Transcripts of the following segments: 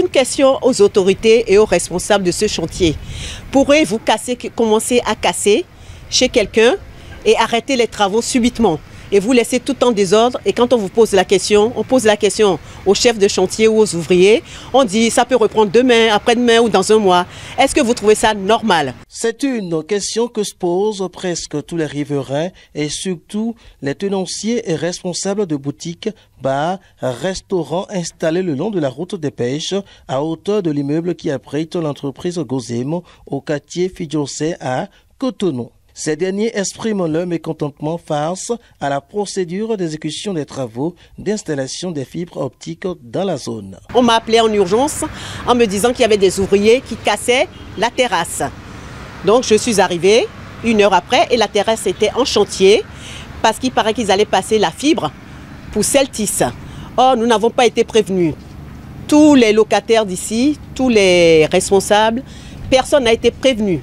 Une question aux autorités et aux responsables de ce chantier. Pourrez-vous commencer à casser chez quelqu'un et arrêter les travaux subitement et vous laisser tout en désordre? Et quand on vous pose la question, on pose la question aux chefs de chantier ou aux ouvriers, on dit ça peut reprendre demain, après-demain ou dans un mois. Est-ce que vous trouvez ça normal? C'est une question que se posent presque tous les riverains et surtout les tenanciers et responsables de boutiques, bars, restaurants installés le long de la route des pêches à hauteur de l'immeuble qui abrite l'entreprise Gozem au quartier Fidjosé à Cotonou. Ces derniers expriment leur mécontentement face à la procédure d'exécution des travaux d'installation des fibres optiques dans la zone. On m'a appelé en urgence en me disant qu'il y avait des ouvriers qui cassaient la terrasse. Donc je suis arrivée 1 heure après et la terrasse était en chantier parce qu'il paraît qu'ils allaient passer la fibre pour Celtis. Or, nous n'avons pas été prévenus. Tous les locataires d'ici, tous les responsables, personne n'a été prévenu.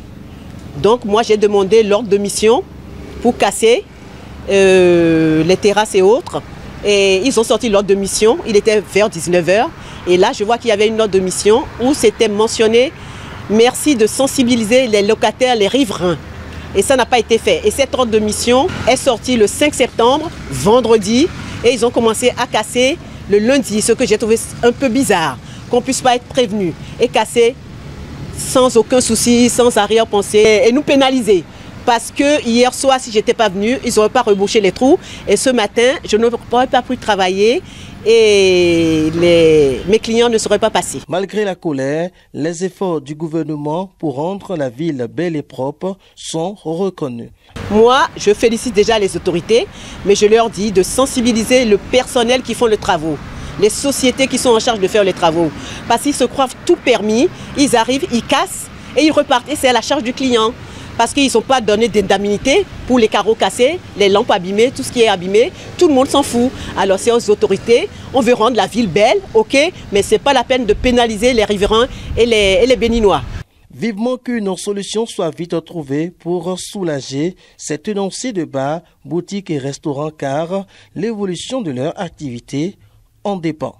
Donc moi j'ai demandé l'ordre de mission pour casser les terrasses et autres. Et ils ont sorti l'ordre de mission, il était vers 19 h. Et là je vois qu'il y avait une ordre de mission où c'était mentionné « Merci de sensibiliser les locataires, les riverains ». Et ça n'a pas été fait. Et cette ordre de mission est sortie le 5 septembre, vendredi. Et ils ont commencé à casser le lundi, ce que j'ai trouvé un peu bizarre. Qu'on ne puisse pas être prévenu et casser sans aucun souci, sans arrière-pensée, et nous pénaliser. Parce que hier soir, si je n'étais pas venue, ils n'auraient pas rebouché les trous. Et ce matin, je n'aurais pas pu travailler et mes clients ne seraient pas passés. Malgré la colère, les efforts du gouvernement pour rendre la ville belle et propre sont reconnus. Moi, je félicite déjà les autorités, mais je leur dis de sensibiliser le personnel qui font les travaux. Les sociétés qui sont en charge de faire les travaux. Parce qu'ils se croient tout permis, ils arrivent, ils cassent et ils repartent. Et c'est à la charge du client. Parce qu'ils n'ont pas donné d'indemnité pour les carreaux cassés, les lampes abîmées, tout ce qui est abîmé. Tout le monde s'en fout. Alors c'est aux autorités. On veut rendre la ville belle, ok, mais ce n'est pas la peine de pénaliser les riverains et les Béninois. Vivement qu'une solution soit vite trouvée pour soulager ces tenanciers de bars, boutiques et restaurants car l'évolution de leur activité en dépend.